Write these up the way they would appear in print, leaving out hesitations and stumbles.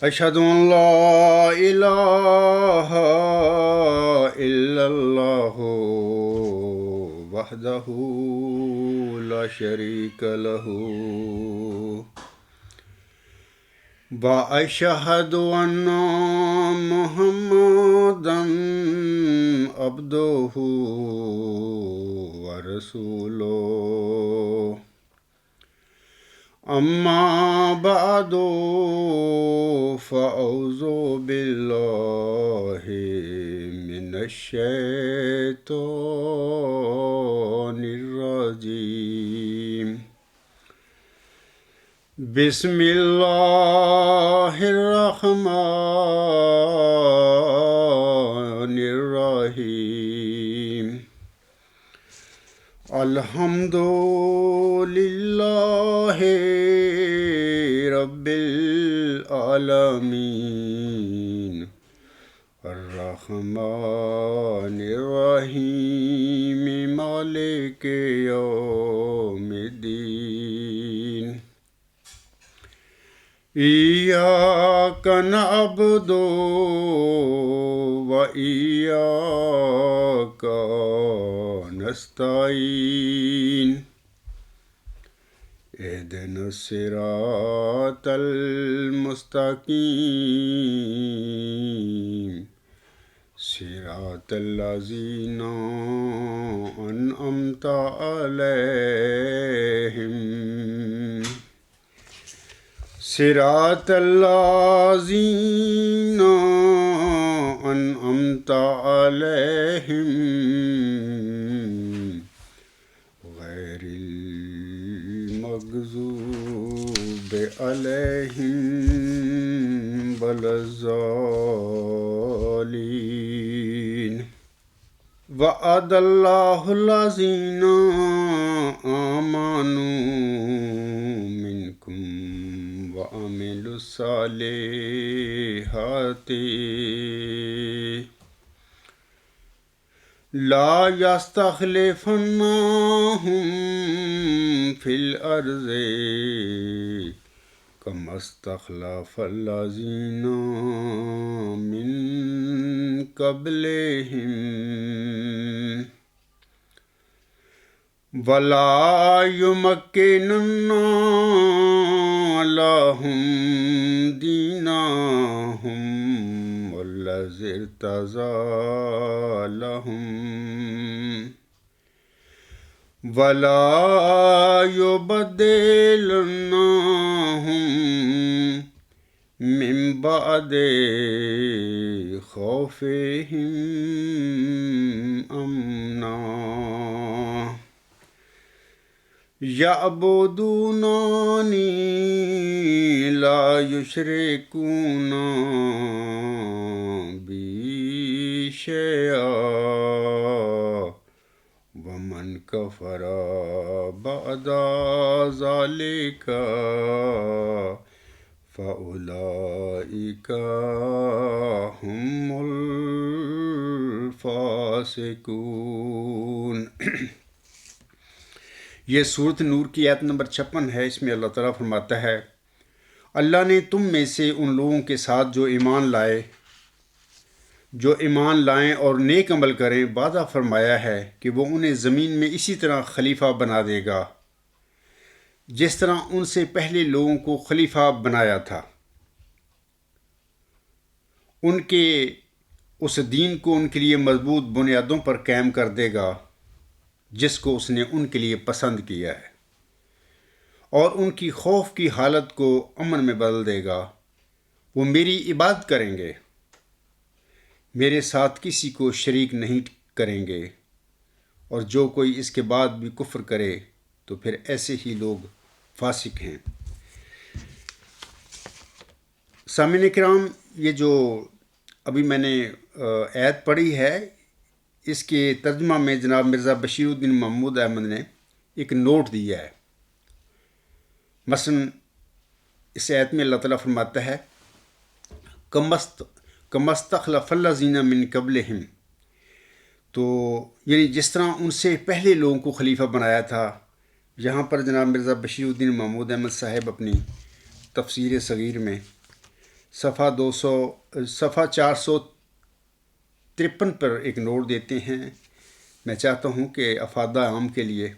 أشهد أن لا إله إلا الله وحده لا شريك له وأشهد أن محمدا عبده ورسوله أما بعد فأعوذ بالله من الشيطان الرجيم بسم الله الرحمن الرحيم الحمد لله رب العالمين الرحمن الرحيم مالك يوم الدين إياك نعبد وإياك نستعين اهدنا الصراط المستقيم صراط الذين أنعمت عليهم صراط الذين أنعمت عليهم غير المغضوب عليهم ولا الضالين وعد الله الذين آمنوا منكم وعملوا الصالحات لا يستخلفنهم في الأرض كما استخلف الذين من قبلهم ولا يمكنن لهم دينهم والذي ارتضى لهم ولا يبدلنهم من بعد خوفهم أمنا يعبدونني لا يشركون بي شيئا ومن كفر بعد ذلك فأولئك هم الفاسقون۔ یہ سورۃ نور کی آیت نمبر 56 ہے۔ اس میں اللہ تعالیٰ فرماتا ہے اللہ نے تم میں سے ان لوگوں کے ساتھ جو ایمان لائیں اور نیک عمل کریں وعدہ فرمایا ہے کہ وہ انہیں زمین میں اسی طرح خلیفہ بنا دے گا جس طرح ان سے پہلے لوگوں کو خلیفہ بنایا تھا۔ ان کے اس دین کو ان کے لیے مضبوط بنیادوں پر قائم کر دے گا جس کو اس نے ان کے لیے پسند کیا ہے، اور ان کی خوف کی حالت کو امن میں بدل دے گا۔ وہ میری عبادت کریں گے، میرے ساتھ کسی کو شریک نہیں کریں گے، اور جو کوئی اس کے بعد بھی کفر کرے تو پھر ایسے ہی لوگ فاسق ہیں۔ سامعین کرام، یہ جو ابھی میں نے آیت پڑھی ہے اس کے ترجمہ میں جناب مرزا بشیر الدین محمود احمد نے ایک نوٹ دیا ہے۔ مثلا اس آیت میں اللہ تعالیٰ فرماتا ہے کمستخلف الذین من قبلہم، تو یعنی جس طرح ان سے پہلے لوگوں کو خلیفہ بنایا تھا۔ یہاں پر جناب مرزا بشیر الدین محمود احمد صاحب اپنی تفسیر صغیر میں صفحہ 453 پر ایک نوٹ دیتے ہیں. میں چاہتا ہوں کہ افادہ عام کے لیے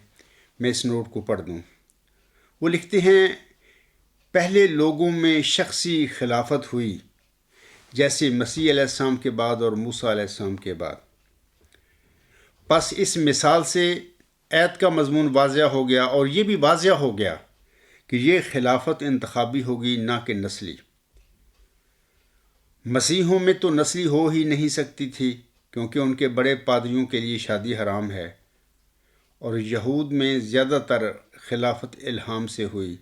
میں اس نوٹ کو پڑھ دوں. وہ لکھتے ہیں: پہلے لوگوں میں شخصی خلافت ہوئی جیسے مسیح علیہ السلام کے بعد اور موسیٰ علیہ السلام کے بعد. پس اس مثال سے ایت کا مضمون واضح ہو گیا، اور یہ بھی واضح ہو گیا کہ یہ خلافت انتخابی ہوگی نہ کہ نسلی. مسیحوں میں تو نسلی ہو ہی نہیں سکتی تھی کیونکہ ان کے بڑے پادریوں کے لیے شادی حرام ہے، اور یہود میں زیادہ تر خلافت الہام سے ہوئی.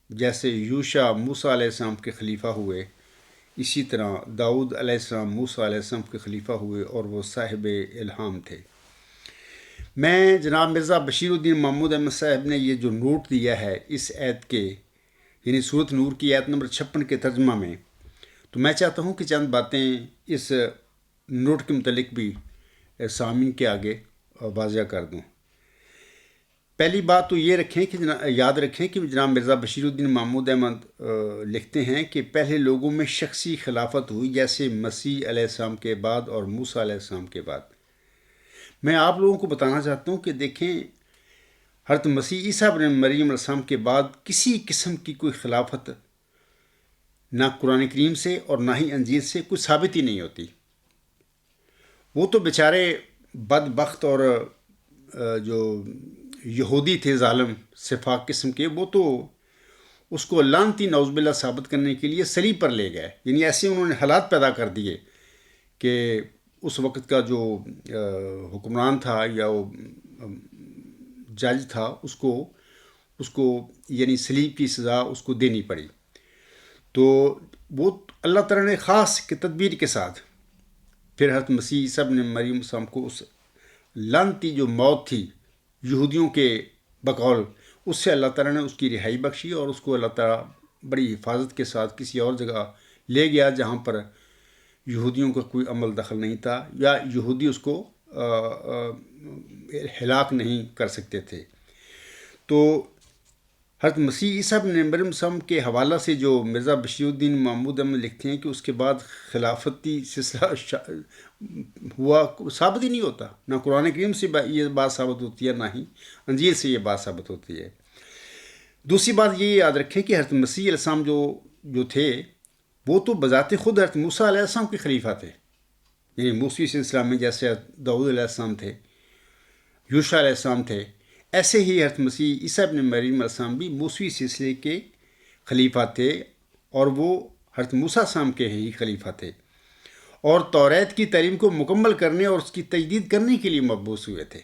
جیسے یوشع موسیٰ علیہ السلام کے خلیفہ ہوئے، اسی طرح داؤد علیہ السلام موسیٰ علیہ السلام کے خلیفہ ہوئے اور وہ صاحب الہام تھے. میں جناب مرزا بشیر الدین محمود احمد صاحب نے یہ جو نوٹ دیا ہے اس ایت کے، یعنی سورۃ نور کی ایت نمبر 56 کے ترجمہ میں، تو میں چاہتا ہوں کہ چند باتیں اس نوٹ کے متعلق بھی سامعین کے آگے واضح کر دوں. پہلی بات تو یہ رکھیں کہ یاد رکھیں کہ جناب مرزا بشیر الدین محمود احمد لکھتے ہیں کہ پہلے لوگوں میں شخصی خلافت ہوئی جیسے مسیح علیہ السلام کے بعد اور موسیٰ علیہ السلام کے بعد. میں آپ لوگوں کو بتانا چاہتا ہوں کہ دیکھیں، حضرت مسیح عیسیٰ ابن مریم علیہ السلام کے بعد کسی قسم کی کوئی خلافت نہ قرآن کریم سے اور نہ ہی انجیل سے کوئی ثابت ہی نہیں ہوتی. وہ تو بیچارے بدبخت اور جو یہودی تھے ظالم سفاک قسم کے، وہ تو اس کو لعنتی نعوذ باللہ ثابت کرنے کے لیے صلیب پر لے گئے. یعنی ایسے انہوں نے حالات پیدا کر دیے کہ اس وقت کا جو حکمران تھا یا وہ جج تھا اس کو یعنی صلیب کی سزا اس کو دینی پڑی. تو وہ اللہ تعالیٰ نے خاص کی تدبیر کے ساتھ پھر حضرت مسیح عیسیٰ ابن مریم السلام کو اس لعنتی جو موت تھی یہودیوں کے بقول، اس سے اللہ تعالیٰ نے اس کی رہائی بخشی، اور اس کو اللہ تعالیٰ بڑی حفاظت کے ساتھ کسی اور جگہ لے گیا جہاں پر یہودیوں کا کوئی عمل دخل نہیں تھا، یا یہودی اس کو ہلاک نہیں کر سکتے تھے. تو حضرت مسیح عیسیٰ ابن مریم السلام کے حوالہ سے جو مرزا بشیر الدین محمود احمد لکھتے ہیں کہ اس کے بعد خلافتی سلسلہ ہوا، ثابت ہی نہیں ہوتا. نہ قرآن کریم سے یہ بات ثابت ہوتی ہے، نہ ہی انجیل سے یہ بات ثابت ہوتی ہے. دوسری بات یہ یاد رکھیں کہ حضرت مسیح علیہ السلام جو تھے وہ تو بذات خود حضرت موسیٰ علیہ السلام کے خلیفہ تھے. یعنی موسوی سلسلہ میں جیسے داؤد علیہ السلام تھے، یوشع علیہ السلام تھے، ایسے ہی حضرت مسیح عیسیٰ ابن مریم علیہ السلام بھی موسوی سلسلے کے خلیفہ تھے، اور وہ حضرت موسیٰ السلام کے ہی خلیفہ تھے، اور توریت کی تعلیم کو مکمل کرنے اور اس کی تجدید کرنے کے لیے مبعوث ہوئے تھے.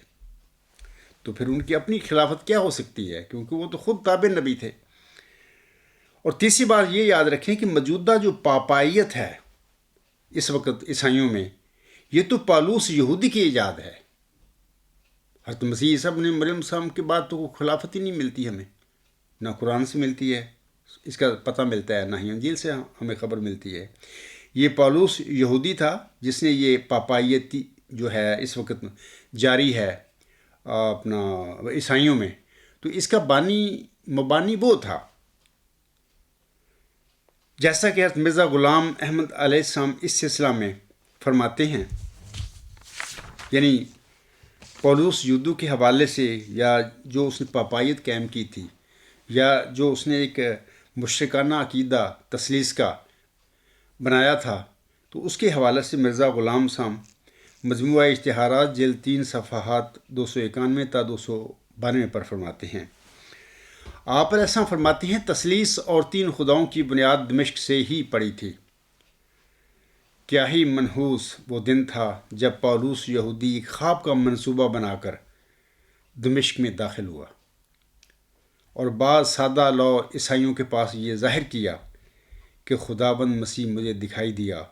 تو پھر ان کی اپنی خلافت کیا ہو سکتی ہے، کیونکہ وہ تو خود تابع نبی تھے. اور تیسری بات یہ یاد رکھیں کہ موجودہ جو پاپائیت ہے اس وقت عیسائیوں میں، یہ تو پالوس یہودی کی ایجاد ہے. حضرت مسیح عیسیٰ ابن مریم السلام کے بعد تو کوئی خلافت ہی نہیں ملتی ہمیں، نہ قرآن سے ملتی ہے اس کا پتہ ملتا ہے، نہ ہی انجیل سے ہمیں خبر ملتی ہے. یہ پالوس یہودی تھا جس نے یہ پاپائیت جو ہے اس وقت جاری ہے اپنا عیسائیوں میں، تو اس کا مبانی وہ تھا. جیسا کہ حضرت مرزا غلام احمد علیہ السلام اس سلسلہ میں فرماتے ہیں، یعنی پولوس یہودیوں کے حوالے سے، یا جو اس نے پاپائیت قائم کی تھی، یا جو اس نے ایک مشرکانہ عقیدہ تثلیث کا بنایا تھا، تو اس کے حوالے سے مرزا غلام صاحب مجموعہ اشتہارات جلد 3 صفحات 291 تا 292 پر فرماتے ہیں. آپ علیہ السلام فرماتے ہیں تثلیث اور 3 خداؤں کی بنیاد دمشق سے ہی پڑی تھی. کیا ہی منحوس وہ دن تھا جب پولوس یہودی ایک خواب کا منصوبہ بنا کر دمشق میں داخل ہوا، اور بعض سادہ لو عیسائیوں کے پاس یہ ظاہر کیا کہ خداوند مسیح مجھے دکھائی دیا،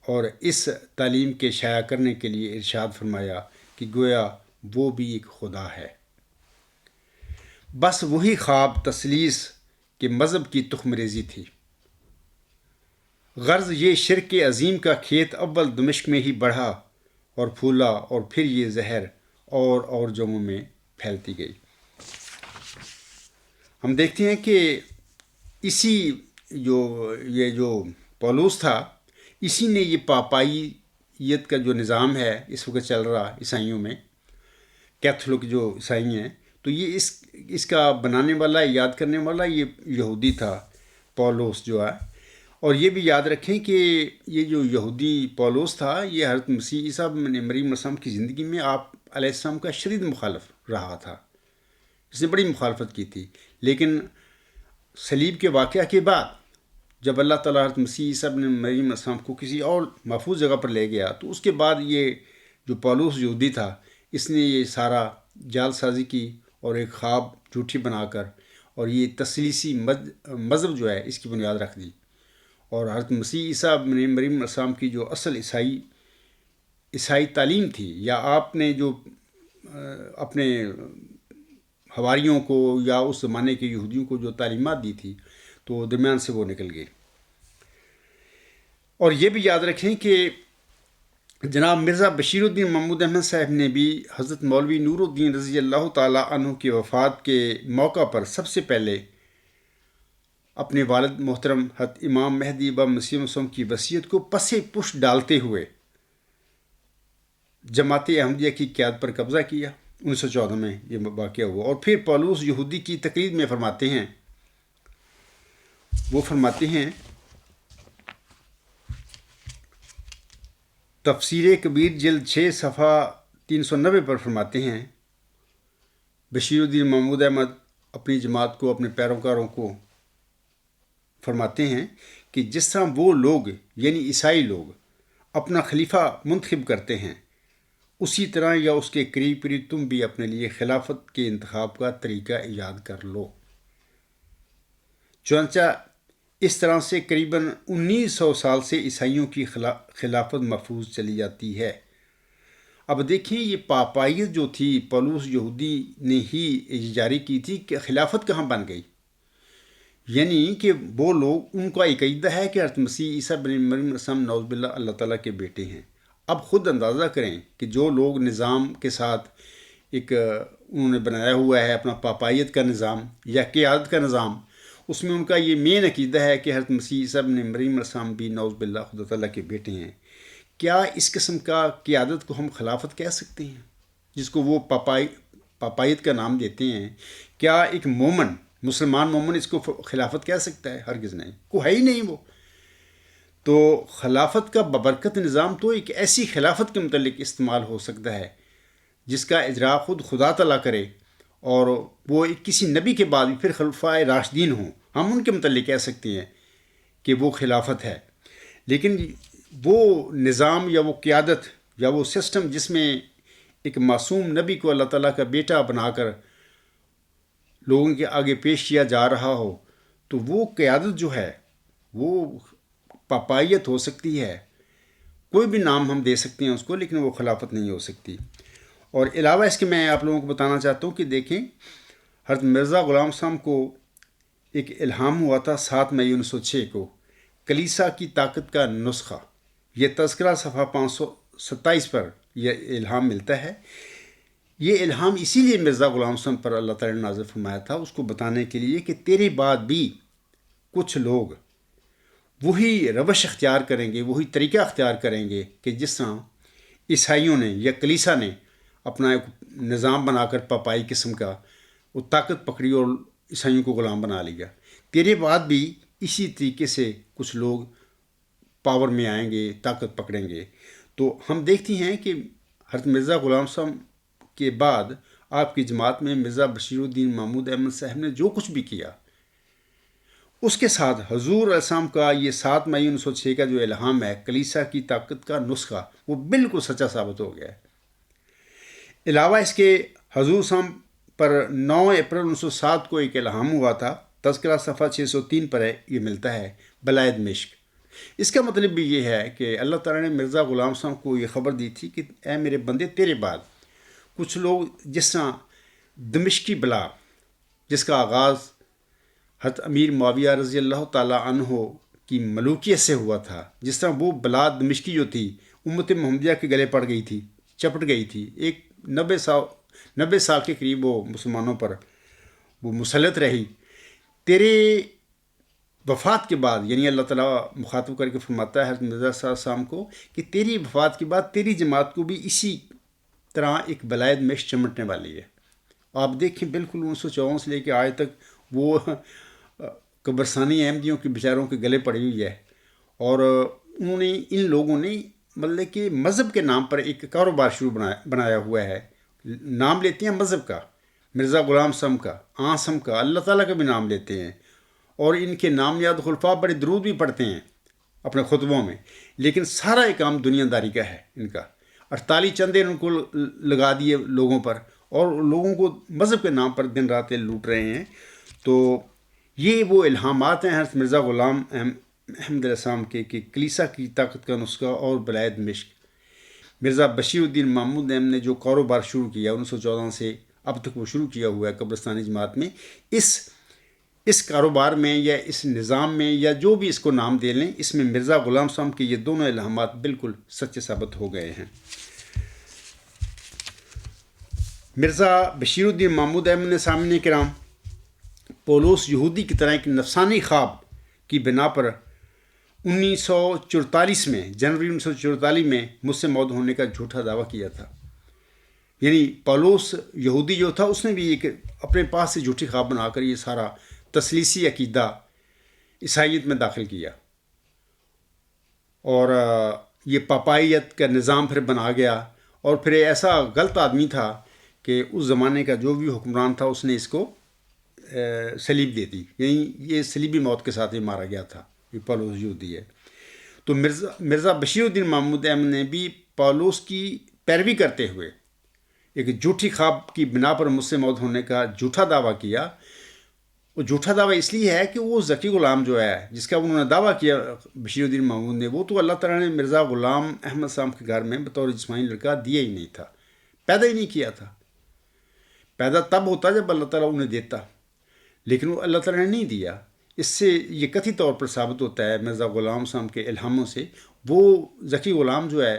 اور اس تعلیم کے شائع کرنے کے لیے ارشاد فرمایا کہ گویا وہ بھی ایک خدا ہے. بس وہی خواب تثلیث کے مذہب کی تخم ریزی تھی. غرض یہ شرک عظیم کا کھیت اول دمشق میں ہی بڑھا اور پھولا، اور پھر یہ زہر اور جگہوں میں پھیلتی گئی. ہم دیکھتے ہیں کہ اسی یہ جو پولس تھا، اسی نے یہ پاپائیت کا جو نظام ہے اس وقت چل رہا عیسائیوں میں، کیتھولک جو عیسائی ہیں، تو یہ اس کا بنانے والا، یاد کرنے والا یہ یہودی تھا پولس جو ہے. اور یہ بھی یاد رکھیں کہ یہ جو یہودی پولس تھا یہ حضرت مسیح عیسیٰ ابن مریم علیہ السلام کی زندگی میں آپ علیہ السلام کا شدید مخالف رہا تھا. اس نے بڑی مخالفت کی تھی، لیکن صلیب کے واقعہ کے بعد جب اللہ تعالیٰ حضرت مسیح عیسیٰ ابن مریم علیہ السلام کو کسی اور محفوظ جگہ پر لے گیا، تو اس کے بعد یہ جو پولس یہودی تھا اس نے یہ سارا جال سازی کی اور ایک خواب جھوٹی بنا کر اور یہ تثلیثی مذہب جو ہے اس کی بنیاد رکھ دی. اور حضرت مسیح عیسیٰ ابن مریم علیہ السلام کی جو اصل عیسائی تعلیم تھی، یا آپ نے جو اپنے حواریوں کو یا اس زمانے کے یہودیوں کو جو تعلیمات دی تھی، تو درمیان سے وہ نکل گئے. اور یہ بھی یاد رکھیں کہ جناب مرزا بشیر الدین محمود احمد صاحب نے بھی حضرت مولوی نور الدین رضی اللہ تعالیٰ عنہ کی وفات کے موقع پر سب سے پہلے اپنے والد محترم حضرت امام مہدی مسیح موعود وسلم کی وصیت کو پس پش ڈالتے ہوئے جماعت احمدیہ کی قیادت پر قبضہ کیا. 1914 میں یہ واقعہ ہوا. اور پھر پولس یہودی کی تقریر میں فرماتے ہیں تفسیر کبیر جلد 6 صفحہ 390 پر فرماتے ہیں، بشیر الدین محمود احمد اپنی جماعت کو، اپنے پیروکاروں کو فرماتے ہیں کہ جس طرح وہ لوگ یعنی عیسائی لوگ اپنا خلیفہ منتخب کرتے ہیں، اسی طرح یا اس کے قریب قریب تم بھی اپنے لیے خلافت کے انتخاب کا طریقہ ایجاد کر لو. چنانچہ اس طرح سے قریباً 1900 سال سے عیسائیوں کی خلافت محفوظ چلی جاتی ہے. اب دیکھیں یہ پاپائیت جو تھی پولس یہودی نے ہی جاری کی تھی کہ خلافت کہاں بن گئی. یعنی کہ وہ لوگ، ان کا ایک عقیدہ ہے کہ حضرت مسیح عیسیٰ ابن مریم علیہ السلام نعوذ باللہ اللہ تعالیٰ کے بیٹے ہیں. اب خود اندازہ کریں کہ جو لوگ نظام کے ساتھ ایک انہوں نے بنایا ہوا ہے اپنا پاپائیت کا نظام یا قیادت کا نظام، اس میں ان کا یہ مین عقیدہ ہے کہ حضرت مسیح عیسیٰ ابن مریم علیہ السلام بھی نعوذ باللہ خدا تعالیٰ کے بیٹے ہیں. کیا اس قسم کا قیادت کو ہم خلافت کہہ سکتے ہیں جس کو وہ پاپائیت کا نام دیتے ہیں؟ کیا ایک مسلمان مومن اس کو خلافت کہہ سکتا ہے؟ ہرگز نہیں، کوئی ہے ہی نہیں وہ. تو خلافت کا ببرکت نظام تو ایک ایسی خلافت کے متعلق استعمال ہو سکتا ہے جس کا اجرا خود خدا تعالیٰ کرے، اور وہ کسی نبی کے بعد بھی پھر خلفائے راشدین ہوں، ہم ان کے متعلق کہہ سکتے ہیں کہ وہ خلافت ہے. لیکن وہ نظام یا وہ قیادت یا وہ سسٹم جس میں ایک معصوم نبی کو اللہ تعالیٰ کا بیٹا بنا کر لوگوں کے آگے پیش کیا جا رہا ہو، تو وہ قیادت جو ہے وہ پاپائیت ہو سکتی ہے. کوئی بھی نام ہم دے سکتے ہیں اس کو، لیکن وہ خلافت نہیں ہو سکتی. اور علاوہ اس کے میں آپ لوگوں کو بتانا چاہتا ہوں کہ دیکھیں حضرت مرزا غلام صاحب کو ایک الہام ہوا تھا 7 مئی 1906 کو، کلیسا کی طاقت کا نسخہ. یہ تذکرہ صفحہ 527 پر یہ الہام ملتا ہے. یہ الہام اسی لیے مرزا غلام صاحب پر اللہ تعالیٰ نے نازل فرمایا تھا، اس کو بتانے کے لیے کہ تیرے بعد بھی کچھ لوگ وہی روش اختیار کریں گے، وہی طریقہ اختیار کریں گے کہ جس طرح عیسائیوں نے یا کلیسا نے اپنا ایک نظام بنا کر پاپائی قسم کا وہ طاقت پکڑی اور عیسائیوں کو غلام بنا لیا. تیرے بعد بھی اسی طریقے سے کچھ لوگ پاور میں آئیں گے، طاقت پکڑیں گے. تو ہم دیکھتے ہیں کہ حضرت مرزا غلام صاحب کے بعد آپ کی جماعت میں مرزا بشیر الدین محمود احمد صاحب نے جو کچھ بھی کیا، اس کے ساتھ حضور علیہ السلام کا یہ 7 مئی 1906 کا جو الہام ہے کلیسا کی طاقت کا نسخہ، وہ بالکل سچا ثابت ہو گیا ہے. علاوہ اس کے حضور صاحب پر 9 اپریل 1907 کو ایک الہام ہوا تھا، تذکرہ صفحہ 603 پر ہے، یہ ملتا ہے بلائے دمشق. اس کا مطلب بھی یہ ہے کہ اللہ تعالیٰ نے مرزا غلام صاحب کو یہ خبر دی تھی کہ اے میرے بندے، تیرے بعد کچھ لوگ جس طرح دمشقی بلا جس کا آغاز حضرت امیر معاویہ رضی اللہ تعالیٰ عنہ کی ملوکیت سے ہوا تھا، جس طرح وہ بلا دمشقی جو تھی امت محمدیہ کے گلے پڑ گئی تھی، چپٹ گئی تھی، ایک 90 سال کے قریب وہ مسلمانوں پر وہ مسلط رہی. تیرے وفات کے بعد یعنی اللہ تعالیٰ مخاطب کر کے فرماتا ہے حضرت مرزا صاحب السلام کو کہ تیری وفات کے بعد تیری جماعت کو بھی اسی طرح ایک بلائد مش چمٹنے والی ہے. آپ دیکھیں بالکل 1954 سے لے کے آج تک وہ قبرستانی احمدیوں کے بیچاروں کے گلے پڑی ہوئی ہے. اور انہوں نے ان لوگوں نے مطلب کہ مذہب کے نام پر ایک کاروبار شروع بنایا ہوا ہے. نام لیتے ہیں مذہب کا، مرزا غلام سم کا، آسم کا، اللہ تعالیٰ کا بھی نام لیتے ہیں، اور ان کے نام یاد خلفاء بڑے درود بھی پڑھتے ہیں اپنے خطبوں میں، لیکن سارا ایک کام دنیا داری کا ہے ان کا. 48 چندے ان کو لگا دیے لوگوں پر، اور لوگوں کو مذہب کے نام پر دن رات لوٹ رہے ہیں. تو یہ وہ الہامات ہیں حضرت مرزا غلام احمد علیہ السلام کے کہ کلیسا کی طاقت کا نسخہ اور بلائد مشق. مرزا بشیر الدین محمود احمد نے جو کاروبار شروع کیا 1914 سے اب تک وہ شروع کیا ہوا ہے قبرستانی جماعت میں، اس کاروبار میں یا اس نظام میں یا جو بھی اس کو نام دے لیں، اس میں مرزا غلام صاحب کے یہ دونوں الہامات بالکل سچے ثابت ہو گئے ہیں. مرزا بشیر الدین محمود احمد نے سامعین کرام پولوس یہودی کی طرح ایک نفسانی خواب کی بنا پر 1944 میں جنوری 1944 میں مجھ سے موعود ہونے کا جھوٹا دعویٰ کیا تھا. یعنی پولوس یہودی جو تھا اس نے بھی ایک اپنے پاس سے جھوٹی خواب بنا کر یہ سارا تثلیثی عقیدہ عیسائیت میں داخل کیا، اور یہ پاپائیت کا نظام پھر بنا گیا. اور پھر ایسا غلط آدمی تھا کہ اس زمانے کا جو بھی حکمران تھا اس نے اس کو سلیب دے دی، یعنی یہ سلیبی موت کے ساتھ ہی مارا گیا تھا. یہ پولوس یہودی ہے. تو مرزا بشیر الدین محمود احمد نے بھی پولوس کی پیروی کرتے ہوئے ایک جھوٹی خواب کی بنا پر مجھ سے موعود ہونے کا جھوٹا دعویٰ کیا. وہ جھوٹا دعویٰ اس لیے ہے کہ وہ ذکی غلام جو ہے جس کا انہوں نے دعویٰ کیا بشیر الدین محمود نے، وہ تو اللہ تعالیٰ نے مرزا غلام احمد صاحب کے گھر میں بطور جسمانی لڑکا دیا ہی نہیں تھا، پیدا ہی نہیں کیا تھا. پیدا تب ہوتا جب اللہ تعالیٰ انہیں دیتا، لیکن وہ اللہ تعالیٰ نے نہیں دیا. اس سے یہ قطعی طور پر ثابت ہوتا ہے مرزا غلام صاحب کے الہاموں سے وہ ذکی غلام جو ہے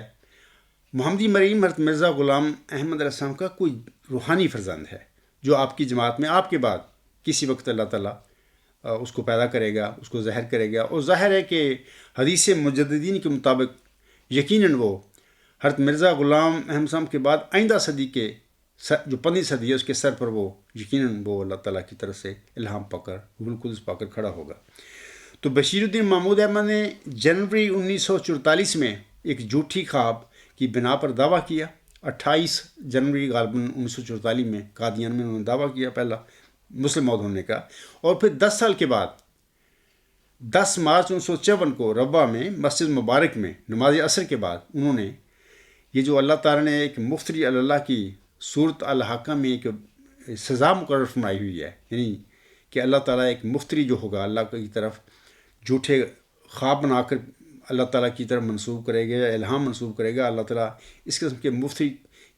محمدی مریم حضرت مرزا غلام احمد علیہ السلام کا کوئی روحانی فرزند ہے، جو آپ کی جماعت میں آپ کے بعد کسی وقت اللہ تعالیٰ اس کو پیدا کرے گا، اس کو ظاہر کرے گا. اور ظاہر ہے کہ حدیث مجددین کے مطابق یقیناً وہ حضرت مرزا غلام احمد صاحب کے بعد آئندہ صدی کے جو 15 صدی ہے اس کے سر پر وہ یقیناً وہ اللہ تعالیٰ کی طرف سے الہام پا کر روح القدس پا کر کھڑا ہوگا. تو بشیر الدین محمود احمد نے جنوری 1944 میں ایک جھوٹی خواب کی بنا پر دعویٰ کیا. 28 جنوری غالباً 1944 میں قادیان میں انہوں نے دعویٰ کیا پہلا مسلم موعود ہونے کا. اور پھر 10 سال کے بعد 10 مارچ 1954 کو ربوہ میں مسجد مبارک میں نماز عصر کے بعد انہوں نے یہ جو اللہ تعالیٰ نے ایک مفتری اللہ کی صورت الحاقہ میں ایک سزا مقرر فرمائی ہوئی ہے، یعنی کہ اللہ تعالیٰ ایک مفتری جو ہوگا اللہ کی طرف جھوٹے خواب بنا کر اللہ تعالیٰ کی طرف منسوب کرے گا یا الہام منسوب کرے گا، اللہ تعالیٰ اس قسم کے مفتری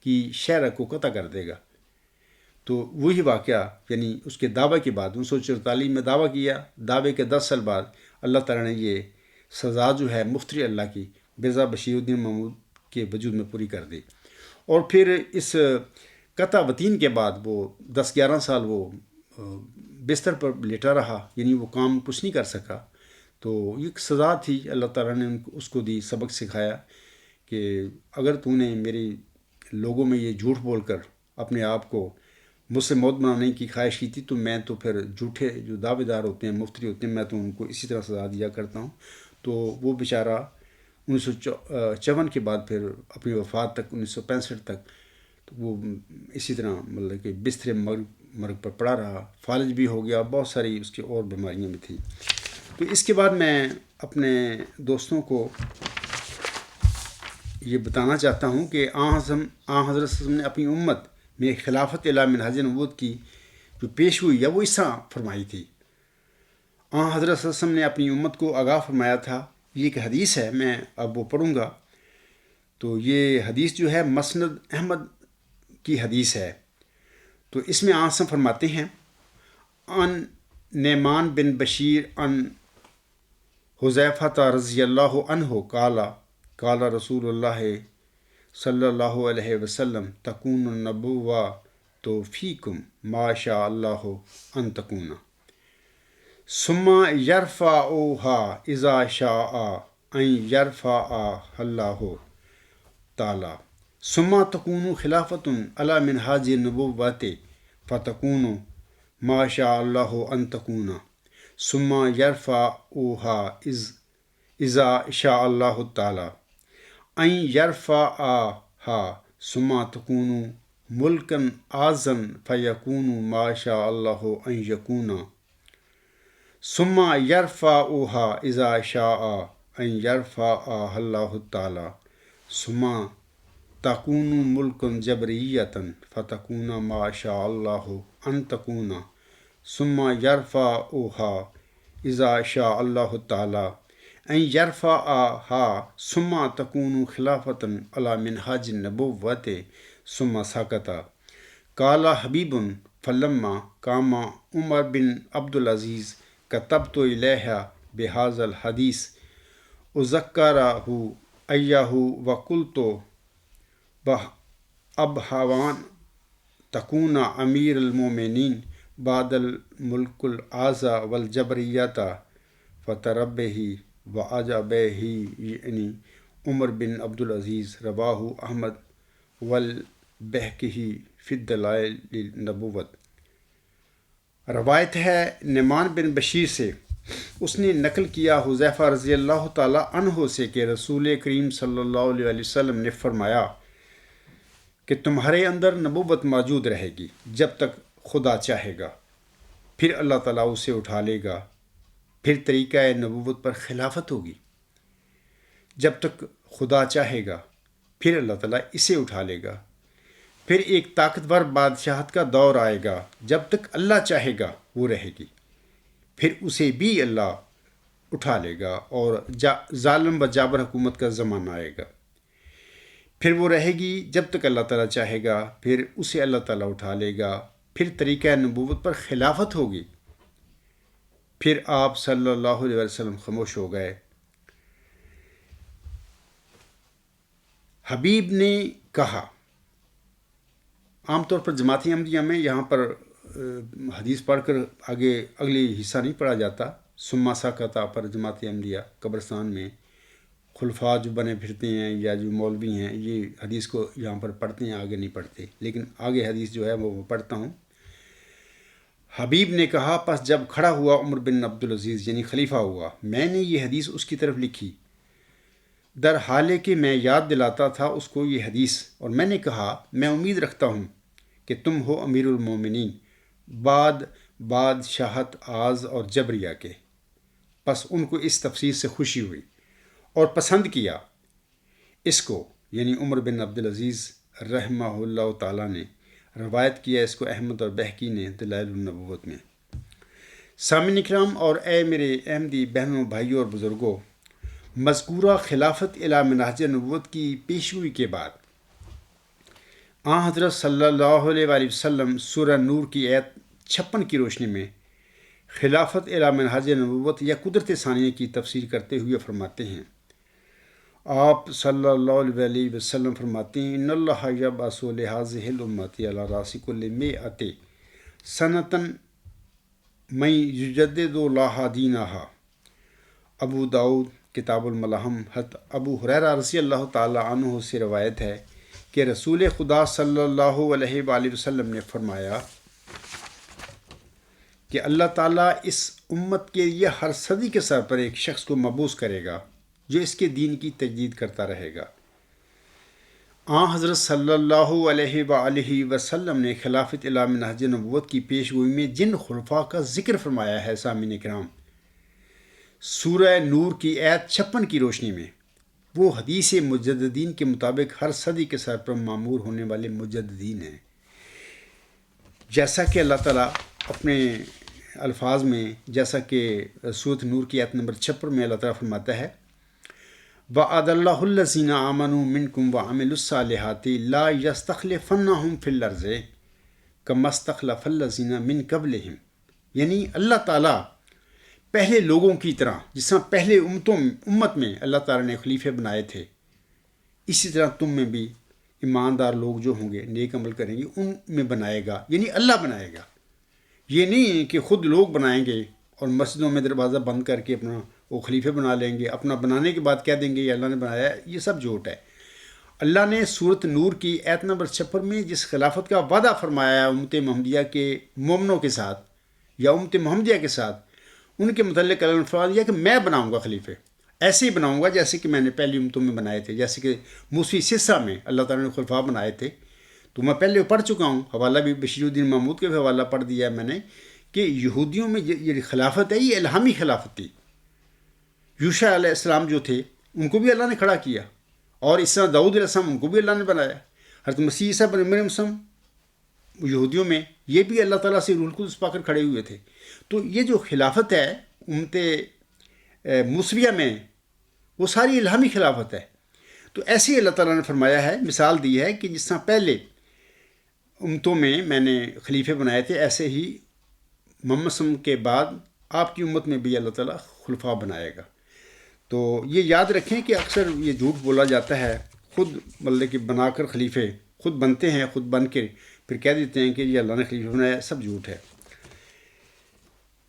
کی شرع کو قطع کر دے گا. تو وہی واقعہ یعنی اس کے دعوے کے بعد 1944 میں دعویٰ کیا، دعوے کے 10 سال بعد اللہ تعالیٰ نے یہ سزا جو ہے مفتری اللہ کی مرزا بشیر الدین محمود کے وجود میں پوری کر دی. اور پھر اس قطع وطین کے بعد وہ 10-11 سال وہ بستر پر لیٹا رہا، یعنی وہ کام کچھ نہیں کر سکا. تو یہ سزا تھی، اللہ تعالیٰ نے اس کو دی، سبق سکھایا کہ اگر تو نے میری لوگوں میں یہ جھوٹ بول کر اپنے آپ کو مجھ سے موت بنانے کی خواہش کی تھی، تو میں تو پھر جھوٹے جو دعوے دار ہوتے ہیں مفتری ہوتے ہیں میں تو ان کو اسی طرح سزا دیا کرتا ہوں. تو وہ بیچارہ 1954 کے بعد پھر اپنی وفات تک 1965 تک تو وہ اسی طرح مطلب کہ بستر مرگ پر پڑا رہا، فالج بھی ہو گیا، بہت ساری اس کی اور بیماریاں بھی تھیں. تو اس کے بعد میں اپنے دوستوں کو یہ بتانا چاہتا ہوں کہ حضرت صلی نے اپنی امت میں خلافت اعلی منہاج نبوت کی جو پیش ہوئی ہے وہ اس طرح فرمائی تھی. حضرت صلی اللہ علیہ وسلم نے اپنی امت کو آگاہ فرمایا تھا. یہ ایک حدیث ہے، میں اب وہ پڑھوں گا. تو یہ حدیث جو ہے مسند احمد کی حدیث ہے. تو اس میں آنسم فرماتے ہیں ان نعمان بن بشیر ان حذیفہ رضی اللہ عنہ قال رسول اللہ صلی اللہ علیہ وسلم تکون النبوہ تو فیکم ما شاء اللہ ان تکون. ثم یرفعها اذا شاء ان یرفع اللہ تعالی ثم تکون خلافت علی منہاج النبوت فتکون ما شاء اللہ ان تکون ثم یرفعها اذا شاء اللہ تعالی ان یرفعها ثم تکون ملکن اعظم فیکون ما شاء اللہ ان یکون ثم یرفعها اذا شاء ان یرفعها اللہ تعالی ثم تکون ملکن جبریتا فتکون ما شاء اللہ ان تکون ثم یرفعها اذا شاء اللہ تعالی ان یرفعها ثم تکون خلافتا علی منہاج النبوت ثم سکت قال حبیب فلما قام عمر بن عبد العزیز كتبت إليها بهذا الحديث أذكره إياه وقلت أبهوان تكون أمير المؤمنين بعد الملك الأعزى والجبرية فتربه وعجبه يعني عمر بن عبد العزيز رواه أحمد والبهقي في الدلائل النبوت۔ روایت ہے نعمان بن بشیر سے، اس نے نقل کیا حذیفہ رضی اللہ تعالیٰ عنہ سے کہ رسول کریم صلی اللہ علیہ وسلم نے فرمایا کہ تمہارے اندر نبوت موجود رہے گی جب تک خدا چاہے گا، پھر اللہ تعالیٰ اسے اٹھا لے گا، پھر طریقہ نبوت پر خلافت ہوگی۔ جب تک خدا چاہے گا پھر اللہ تعالیٰ اسے اٹھا لے گا، پھر ایک طاقتور بادشاہت کا دور آئے گا، جب تک اللہ چاہے گا وہ رہے گی، پھر اسے بھی اللہ اٹھا لے گا اور ظالم و جابر حکومت کا زمانہ آئے گا، پھر وہ رہے گی جب تک اللہ تعالیٰ چاہے گا، پھر اسے اللہ تعالیٰ اٹھا لے گا، پھر طریقہ نبوت پر خلافت ہوگی۔ پھر آپ صلی اللہ علیہ وسلم خاموش ہو گئے۔ حبیب نے کہا، عام طور پر جماعت احمدیہ میں یہاں پر حدیث پڑھ کر آگے اگلی حصہ نہیں پڑھا جاتا، ثم سکت پر جماعت احمدیہ قبرستان میں خلفاء جو بنے پھرتے ہیں یا جو مولوی ہیں یہ حدیث کو یہاں پر پڑھتے ہیں، آگے نہیں پڑھتے، لیکن آگے حدیث جو ہے وہ پڑھتا ہوں۔ حبیب نے کہا، پس جب کھڑا ہوا عمر بن عبد العزیز یعنی خلیفہ ہوا، میں نے یہ حدیث اس کی طرف لکھی، در حالے کہ میں یاد دلاتا تھا اس کو یہ حدیث، اور میں نے کہا میں امید رکھتا ہوں کہ تم ہو امیر المومنین بعد بادشاہت آز اور جبریہ کے۔ پس ان کو اس تفسیر سے خوشی ہوئی اور پسند کیا اس کو، یعنی عمر بن عبد العزیز رحمہ اللہ تعالیٰ نے روایت کیا اس کو احمد اور بہقی نے دلائل النبوت میں۔ سامعین اکرام اور اے میرے احمدی بہنوں، بھائیوں اور بزرگوں، مذکورہ خلافت الی منہاج نبوت کی پیشگوئی کے بعد حضرت صلی اللہ علیہ وآلہ وسلم سورہ نور کی آیت 56 کی روشنی میں خلافت الی منہاج نبوت یا قدرت ثانیہ کی تفسیر کرتے ہوئے فرماتے ہیں، آپ صلی اللہ علیہ وسلم فرماتے ہیں، ان اللہ یبعث لہذہ الامۃ علی راس کل مئۃ سنۃ من یجدد لہا دینہا۔ ابو داؤد کتاب الملاحم حضرت ابو ہریرہ رضی اللہ تعالیٰ عنہ سے روایت ہے کہ رسول خدا صلی اللہ علیہ وآلہ وسلم نے فرمایا کہ اللہ تعالیٰ اس امت کے لیے ہر صدی کے سر پر ایک شخص کو مبعوث کرے گا جو اس کے دین کی تجدید کرتا رہے گا۔ حضرت صلی اللہ علیہ وآلہ وسلم نے خلافت الی منہاج نبوت کی پیشگوئی میں جن خلفاء کا ذکر فرمایا ہے سامعین اکرام، سورہ نور کی آیت 56 کی روشنی میں، وہ حدیث مجددین کے مطابق ہر صدی کے سر پر معمور ہونے والے مجددین ہیں۔ جیسا کہ اللہ تعالیٰ اپنے الفاظ میں، جیسا کہ سورۃ نور کی آیت نمبر 56 میں اللہ تعالیٰ فرماتا ہے، وَعَدَ اللَّهُ الَّذِينَ آمَنُوا مِنكُمْ وَعَمِلُوا الصَّالِحَاتِ لَا يَسْتَخْلِفَنَّهُمْ فِي الْأَرْضِ كَمَا اسْتَخْلَفَ الَّذِينَ مِن قَبْلِهِمْ، یعنی اللہ تعالیٰ پہلے لوگوں کی طرح، جس طرح پہلے امت میں اللہ تعالیٰ نے خلیفے بنائے تھے، اسی طرح تم میں بھی ایماندار لوگ جو ہوں گے، نیک عمل کریں گے، ان میں بنائے گا، یعنی اللہ بنائے گا۔ یہ نہیں ہے کہ خود لوگ بنائیں گے اور مسجدوں میں دروازہ بند کر کے اپنا وہ خلیفے بنا لیں گے، اپنا بنانے کے بعد کہہ دیں گے یہ اللہ نے بنایا ہے، یہ سب جھوٹ ہے۔ اللہ نے سورۃ نور کی آیت نمبر 56 میں جس خلافت کا وعدہ فرمایا ہے امت محمدیہ کے مومنوں کے ساتھ یا امت محمدیہ کے ساتھ، ان کے متعلق اللہ نے فرما دیا کہ میں بناؤں گا خلیفے، ایسے ہی بناؤں گا جیسے کہ میں نے پہلی امتوں میں بنائے تھے، جیسے کہ موسوی سسہ میں اللہ تعالیٰ نے خلفاء بنائے تھے۔ تو میں پہلے پڑھ چکا ہوں، حوالہ بھی بشیر الدین محمود کے بھی حوالہ پڑھ دیا ہے میں نے، کہ یہودیوں میں یہ خلافت ہے، یہ الہامی خلافت تھی۔ یوشع علیہ السلام جو تھے ان کو بھی اللہ نے کھڑا کیا، اور اس طرح داؤد علیہ السلام ان کو بھی اللہ نے بنایا۔ حضرت مسیح عیسیٰ بن مریم السلام یہودیوں میں یہ بھی اللہ تعالیٰ سے روح القدس پا کر کھڑے ہوئے تھے۔ تو یہ جو خلافت ہے امت موسویہ میں، وہ ساری الہامی خلافت ہے۔ تو ایسے ہی اللہ تعالیٰ نے فرمایا ہے، مثال دی ہے کہ جس طرح پہلے امتوں میں نے خلیفے بنائے تھے، ایسے ہی محمد صلی اللہ علیہ وسلم کے بعد آپ کی امت میں بھی اللہ تعالیٰ خلفاء بنائے گا۔ تو یہ یاد رکھیں کہ اکثر یہ جھوٹ بولا جاتا ہے، خود مطلب کہ بنا کر خلیفے خود بنتے ہیں، خود بن کے پھر کہہ دیتے ہیں کہ یہ اللہ نے خلیفہ بنایا، سب جھوٹ ہے۔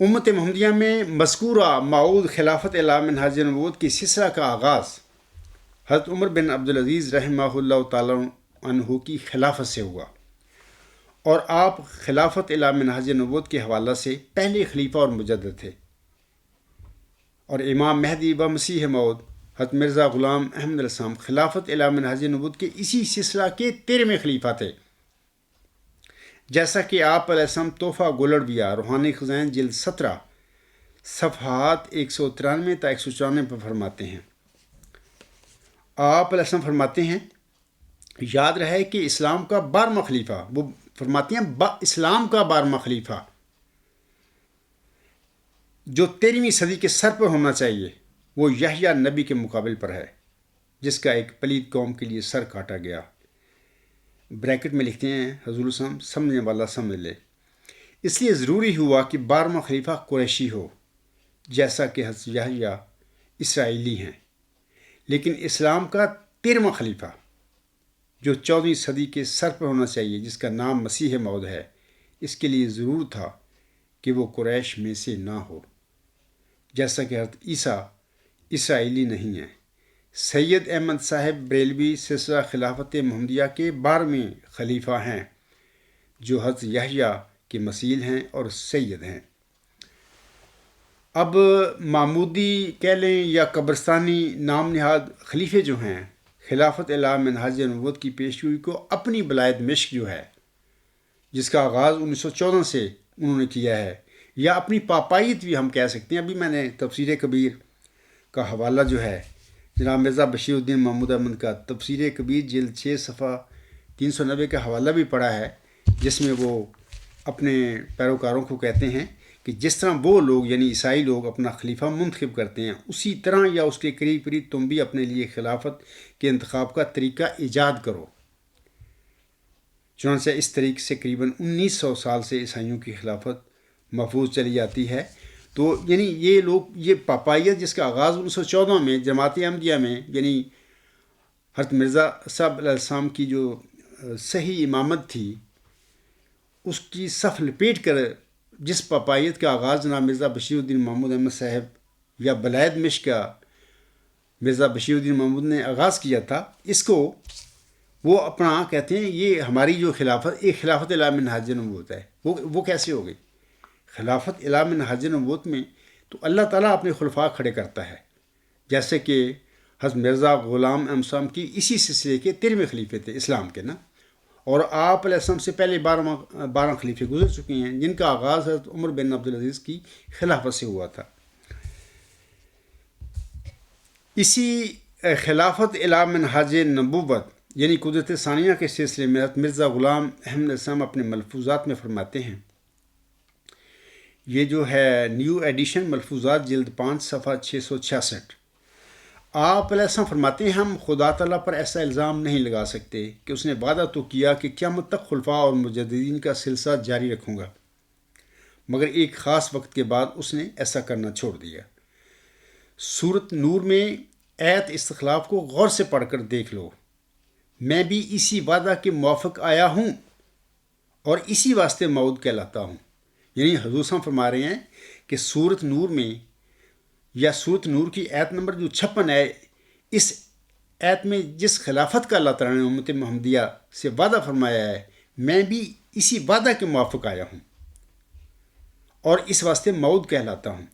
امت محمدیہ میں مذکورہ معود خلافت اعلی منہاج نبوت کی سلسلہ کا آغاز حضرت عمر بن عبدالعزیز رحمہ اللہ تعالیٰ عنہ کی خلافت سے ہوا، اور آپ خلافت اعلی منہاج نبوت کے حوالہ سے پہلے خلیفہ اور مجدد تھے، اور امام مہدی و مسیح موعود حضرت مرزا غلام احمد علیہ السلام خلافت اعلی منہاج نبوت کے اسی سلسلہ کے 13ویں خلیفہ تھے۔ جیسا کہ آپ علیہ السلام تحفہ گولڑویہ روحانی خزائن جلد 17 صفحات 193 تا 194 پر فرماتے ہیں۔ آپ علیہ السلام فرماتے ہیں، یاد رہے کہ اسلام کا 12واں خلیفہ، وہ فرماتے ہیں اسلام کا 12واں خلیفہ جو 13ویں صدی کے سر پر ہونا چاہیے، وہ یحییٰ نبی کے مقابل پر ہے، جس کا ایک پلید قوم کے لیے سر کاٹا گیا۔ بریکٹ میں لکھتے ہیں حضور صاحب، سمجھنے والا سمجھ لے۔ اس لیے ضروری ہوا کہ 12واں خلیفہ قریشی ہو، جیسا کہ حضرت یحییٰ اسرائیلی ہیں، لیکن اسلام کا 13واں خلیفہ جو 14ویں صدی کے سر پر ہونا چاہیے، جس کا نام مسیح موعود ہے، اس کے لیے ضرور تھا کہ وہ قریش میں سے نہ ہو، جیسا کہ حضرت عیسیٰ اسرائیلی نہیں ہیں۔ سید احمد صاحب بریلوی سلسلہ خلافت محمدیہ کے 12ویں خلیفہ ہیں، جو حضرت یحییٰ کے مثیل ہیں اور سید ہیں۔ اب معمودی کہہ لیں یا قبرستانی نام نہاد خلیفے جو ہیں، خلافت اعلی منہاج نبوت کی پیشگوئی کو اپنی بلائے دمشق جو ہے، جس کا آغاز 1914 سے انہوں نے کیا ہے، یا اپنی پاپائیت بھی ہم کہہ سکتے ہیں۔ ابھی میں نے تفسیر کبیر کا حوالہ جو ہے جناب مرزا بشیر الدین محمود احمد کا تفسیر کبیر جلد 6 صفحہ 390 کا حوالہ بھی پڑھا ہے، جس میں وہ اپنے پیروکاروں کو کہتے ہیں کہ جس طرح وہ لوگ یعنی عیسائی لوگ اپنا خلیفہ منتخب کرتے ہیں، اسی طرح یا اس کے قریب قریب تم بھی اپنے لیے خلافت کے انتخاب کا طریقہ ایجاد کرو۔ چنانچہ اس طریقے سے قریباً 1900 سال سے عیسائیوں کی خلافت محفوظ چلی جاتی ہے۔ تو یعنی یہ لوگ، یہ پاپائیت جس کا آغاز 1914 میں جماعت احمدیہ میں، یعنی حضرت مرزا صاحب علیہ السلام کی جو صحیح امامت تھی، اس کی صف لپیٹ کر جس پاپائیت کا آغاز جناب مرزا بشیر الدین محمود احمد صاحب یا بلائے دمشق کا مرزا بشیر الدین محمود نے آغاز کیا تھا، اس کو وہ اپنا کہتے ہیں یہ ہماری جو خلافت، ایک خلافت اعلی منہاج نبوت ہے۔ وہ کیسے ہو گئی؟ خلافت اعلی منہاج نبوت میں تو اللہ تعالیٰ اپنے خلفاء کھڑے کرتا ہے، جیسے کہ حضرت مرزا غلام احمد صاحب کی اسی سلسلے کے 13ویں خلیفے تھے اسلام کے نا، اور آپ علیہ السلام سے پہلے 12 خلیفے گزر چکے ہیں، جن کا آغاز حضرت عمر بن عبدالعزیز کی خلافت سے ہوا تھا۔ اسی خلافت اعلی منہاج نبوت یعنی قدرت ثانیہ کے سلسلے میں حضرت مرزا غلام احمد علیہ السلام اپنے ملفوظات میں فرماتے ہیں، یہ جو ہے نیو ایڈیشن ملفوظات جلد 5 صفحہ 666، آپ علیہ السلام فرماتے ہیں ہم خدا تعالیٰ پر ایسا الزام نہیں لگا سکتے کہ اس نے وعدہ تو کیا کہ قیامت تک خلفاء اور مجددین کا سلسلہ جاری رکھوں گا، مگر ایک خاص وقت کے بعد اس نے ایسا کرنا چھوڑ دیا۔ سورۃ نور میں آیت استخلاف کو غور سے پڑھ کر دیکھ لو، میں بھی اسی وعدہ کے موافق آیا ہوں اور اسی واسطے موعود کہلاتا ہوں یعنی حضور صاحب فرما رہے ہیں کہ سورت نور میں یا سورت نور کی آیت نمبر جو 56 ہے، اس آیت میں جس خلافت کا اللہ تعالیٰ نے امت محمدیہ سے وعدہ فرمایا ہے، میں بھی اسی وعدہ کے موافق آیا ہوں اور اس واسطے موعود کہلاتا ہوں۔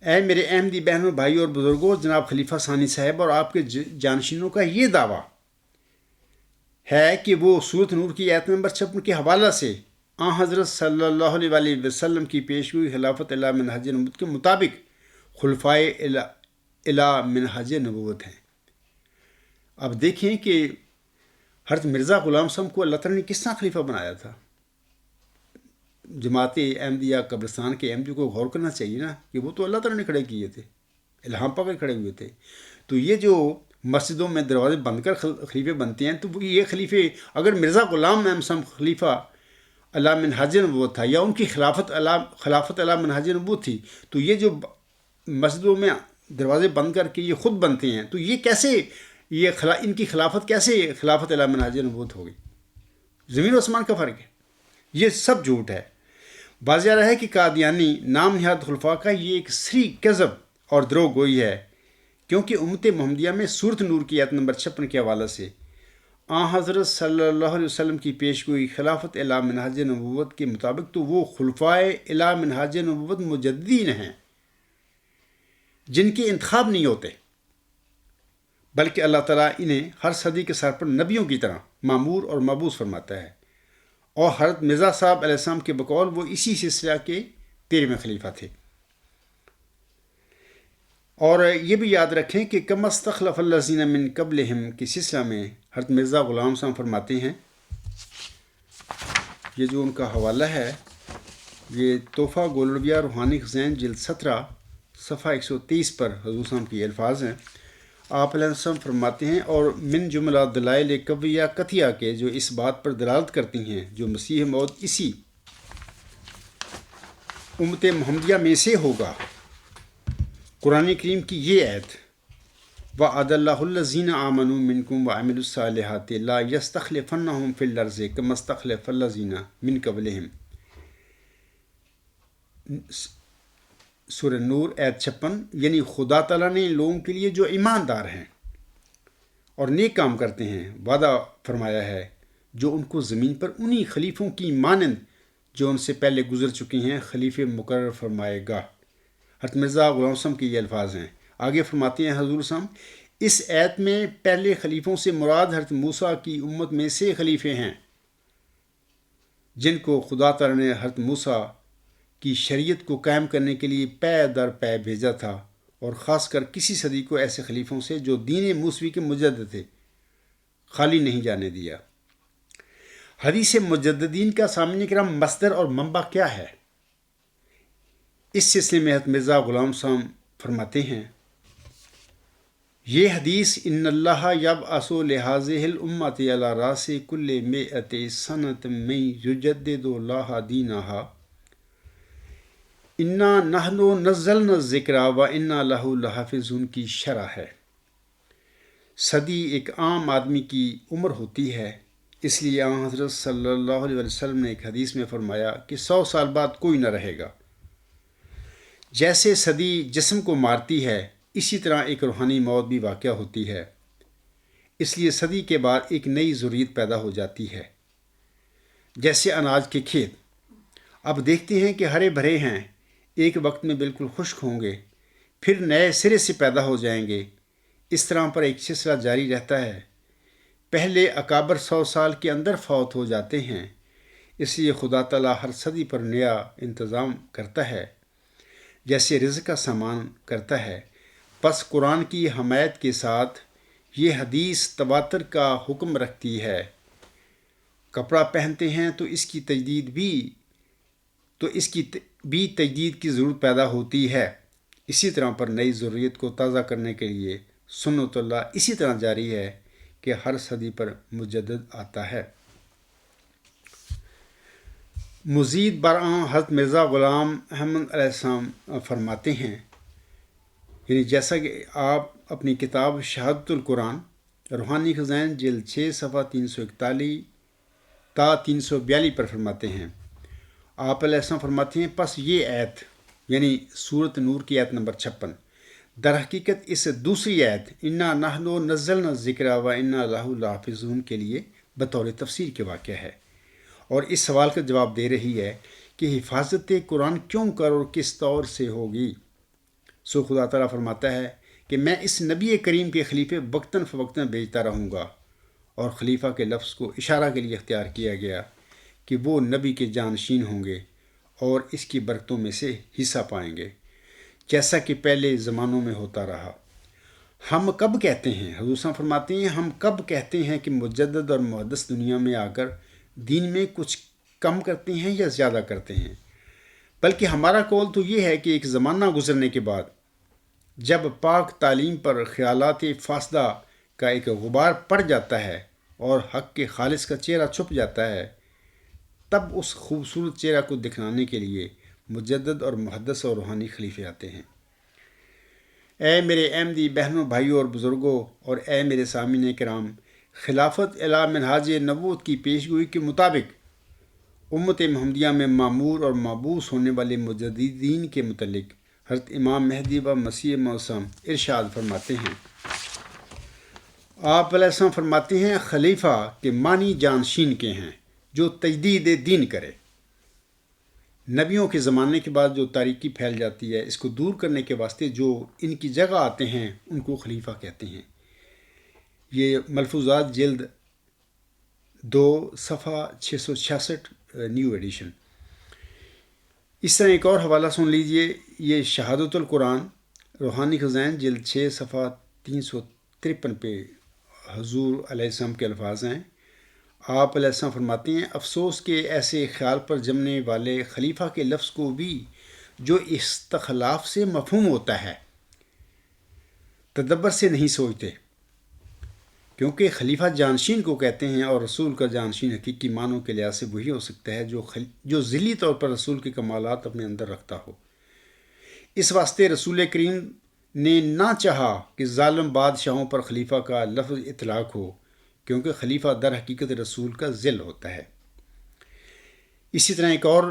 اے میرے احمدی بہنوں، بھائی اور بزرگوں، جناب خلیفہ ثانی صاحب اور آپ کے جانشینوں کا یہ دعویٰ ہے کہ وہ سورت نور کی آیت نمبر 56 کے حوالہ سے حضرت صلی اللہ علیہ وسلم کی پیشگوئی خلافت الی منہج نبوت کے مطابق خلفائے الی منہج نبوت ہیں۔ اب دیکھیں کہ حضرت مرزا غلام صاحب کو اللہ تعالیٰ نے کس طرح خلیفہ بنایا تھا۔ جماعت احمدیہ قبرستان کے احمدی کو غور کرنا چاہیے نا کہ وہ تو اللہ تعالیٰ نے کھڑے کیے تھے، الہام پا کر کھڑے ہوئے تھے۔ تو یہ جو مسجدوں میں دروازے بند کر خلیفے بنتے ہیں، تو یہ خلیفے اگر مرزا غلام احمد صاحب خلیفہ الی منہج نبوت تھا یا ان کی خلافت الی منہج نبوت تھی، تو یہ جو مسجدوں میں دروازے بند کر کے یہ خود بنتے ہیں، تو یہ کیسے ان کی خلافت کیسے خلافت الی منہج نبوت ہوگی؟ زمین و آسمان کا فرق ہے۔ یہ سب جھوٹ ہے۔ واضح رہا ہے کہ قادیانی نام نہاد خلفاء کا یہ ایک سری کذب اور دروغ گوئی ہے، کیونکہ امت محمدیہ میں سورت نور کی آیت نمبر 56 کے حوالے سے حضرت صلی اللہ علیہ وسلم کی پیشگوئی خلافت الی منہج نبوت کے مطابق تو وہ خلفائے الی منہج نبوت مجددین ہیں جن کے انتخاب نہیں ہوتے، بلکہ اللہ تعالیٰ انہیں ہر صدی کے سر پر نبیوں کی طرح مامور اور مبعوث فرماتا ہے، اور حضرت مرزا صاحب علیہ السلام کے بقول وہ اسی سلسلہ کے 13ویں خلیفہ تھے۔ اور یہ بھی یاد رکھیں کہ کما استخلف الذین من قبلہم کے سلسلہ میں حضرت مرزا غلام صاحب فرماتے ہیں، یہ جو ان کا حوالہ ہے، یہ تحفہ گولڑویہ روحانی خزائن جلد 17 صفحہ 123 پر حضور صاحب کے الفاظ ہیں۔ آپ علیہ السلام فرماتے ہیں، اور من جملہ دلائل قویہ قطعیہ کے جو اس بات پر دلالت کرتی ہیں جو مسیح موعود اسی امت محمدیہ میں سے ہوگا، قرآن کریم کی یہ آیت وَعَدَ اللَّهُ الَّذِينَ آمَنُوا مِنكُمْ وَعَمِلُوا الصَّالِحَاتِ لَا يَسْتَخْلِفَنَّهُمْ فِي الْأَرْضِ كَمَا اسْتَخْلَفَ الَّذِينَ مِن قَبْلِهِمْ، سورہ نور آیت 56، یعنی خدا تعالیٰ نے لوگوں کے لیے جو ایماندار ہیں اور نیک کام کرتے ہیں وعدہ فرمایا ہے جو ان کو زمین پر انہی خلیفوں کی مانند جو ان سے پہلے گزر چکے ہیں خلیفے مقرر فرمائے گا۔ حضرت مرزا غلام صاحب کے یہ الفاظ ہیں۔ آگے فرماتے ہیں حضور صاحب، اس آیت میں پہلے خلیفوں سے مراد حضرت موسیٰ کی امت میں سے خلیفے ہیں جن کو خدا تعالیٰ نے حضرت موسیٰ کی شریعت کو قائم کرنے کے لیے پے در پے بھیجا تھا، اور خاص کر کسی صدی کو ایسے خلیفوں سے جو دین موسوی کے مجدد تھے خالی نہیں جانے دیا۔ حدیث مجددین کا سامعین کرام مصدر اور منبع کیا ہے؟ اس سلسلے میں حضرت مرزا غلام صاحب فرماتے ہیں، یہ حدیث ان اللہ یبعث لہذہ الامۃ علی راس کل مئۃ سنۃ من یجدد لہا دینہا انا نحن نزلنا الذکر و انا لہ لحافظون کی شرح ہے۔ صدی ایک عام آدمی کی عمر ہوتی ہے، اس لیے حضرت صلی اللہ علیہ وسلم نے ایک حدیث میں فرمایا کہ 100 سال بعد کوئی نہ رہے گا۔ جیسے صدی جسم کو مارتی ہے، اسی طرح ایک روحانی موت بھی واقع ہوتی ہے، اس لیے صدی کے بعد ایک نئی ضروریت پیدا ہو جاتی ہے، جیسے اناج کے کھیت اب دیکھتے ہیں کہ ہرے بھرے ہیں، ایک وقت میں بالکل خشک ہوں گے، پھر نئے سرے سے پیدا ہو جائیں گے، اس طرح پر ایک سلسلہ جاری رہتا ہے۔ پہلے اکابر 100 سال کے اندر فوت ہو جاتے ہیں، اس لیے خدا تعالیٰ ہر صدی پر نیا انتظام کرتا ہے، جیسے رزق کا سامان کرتا ہے۔ پس قرآن کی حمایت کے ساتھ یہ حدیث تواتر کا حکم رکھتی ہے۔ کپڑا پہنتے ہیں تو اس کی تجدید کی ضرورت پیدا ہوتی ہے، اسی طرح پر نئی ضروریت کو تازہ کرنے کے لیے سنت اللہ اسی طرح جاری ہے کہ ہر صدی پر مجدد آتا ہے۔ مزید برآں حضرت مرزا غلام احمد علیہ السلام فرماتے ہیں، یعنی جیسا کہ آپ اپنی کتاب شہادت القرآن روحانی خزائن جلد 6 صفحہ 341 تا 342 پر فرماتے ہیں، آپ علیہ السلام فرماتے ہیں پس یہ آیت یعنی سورۃ نور کی آیت نمبر 56 در حقیقت اس دوسری آیت انا نحن نزلنا الذکر و انا لہ لحافظون کے لیے بطور تفسیر کے واقعہ ہے، اور اس سوال کا جواب دے رہی ہے کہ حفاظت قرآن کیوں کر اور کس طور سے ہوگی۔ سو خدا تعالیٰ فرماتا ہے کہ میں اس نبی کریم کے خلیفے وقتاً فوقتاً بھیجتا رہوں گا، اور خلیفہ کے لفظ کو اشارہ کے لیے اختیار کیا گیا کہ وہ نبی کے جانشین ہوں گے اور اس کی برکتوں میں سے حصہ پائیں گے، جیسا کہ پہلے زمانوں میں ہوتا رہا۔ ہم کب کہتے ہیں، حضور صاحب فرماتے ہیں، ہم کب کہتے ہیں کہ مجدد اور محدث دنیا میں آ کر دین میں کچھ کم کرتے ہیں یا زیادہ کرتے ہیں، بلکہ ہمارا قول تو یہ ہے کہ ایک زمانہ گزرنے کے بعد جب پاک تعلیم پر خیالات فاسدہ کا ایک غبار پڑ جاتا ہے اور حق کے خالص کا چہرہ چھپ جاتا ہے، تب اس خوبصورت چہرہ کو دکھلانے کے لیے مجدد اور محدث اور روحانی خلیفے آتے ہیں۔ اے میرے احمدی بہنوں، بھائیوں اور بزرگوں، اور اے میرے سامعین کرام، خلافت الی منہاج نبوت کی پیشگوئی کے مطابق امت محمدیہ میں معمور اور مبعوث ہونے والے مجددین کے متعلق حضرت امام مہدی و مسیح موعود ارشاد فرماتے ہیں۔ آپ علیہ السلام فرماتے ہیں خلیفہ کے معنی جانشین کے ہیں جو تجدید دین کرے۔ نبیوں کے زمانے کے بعد جو تاریکی پھیل جاتی ہے، اس کو دور کرنے کے واسطے جو ان کی جگہ آتے ہیں ان کو خلیفہ کہتے ہیں۔ یہ ملفوظات جلد 2 صفحہ 666 نیو ایڈیشن۔ اس طرح ایک اور حوالہ سن لیجئے، یہ شہادت القرآن روحانی خزائن جلد 6 صفحہ 353 پہ حضور علیہ السلام کے الفاظ ہیں۔ آپ علیہ السلام فرماتے ہیں افسوس کہ ایسے خیال پر جمنے والے خلیفہ کے لفظ کو بھی جو استخلاف سے مفہوم ہوتا ہے تدبر سے نہیں سوچتے، کیونکہ خلیفہ جانشین کو کہتے ہیں، اور رسول کا جانشین حقیقی معنوں کے لحاظ سے وہی ہو سکتا ہے جو ذیلی طور پر رسول کے کمالات اپنے اندر رکھتا ہو۔ اس واسطے رسول کریم نے نہ چاہا کہ ظالم بادشاہوں پر خلیفہ کا لفظ اطلاق ہو، کیونکہ خلیفہ در حقیقت رسول کا ذل ہوتا ہے۔ اسی طرح ایک اور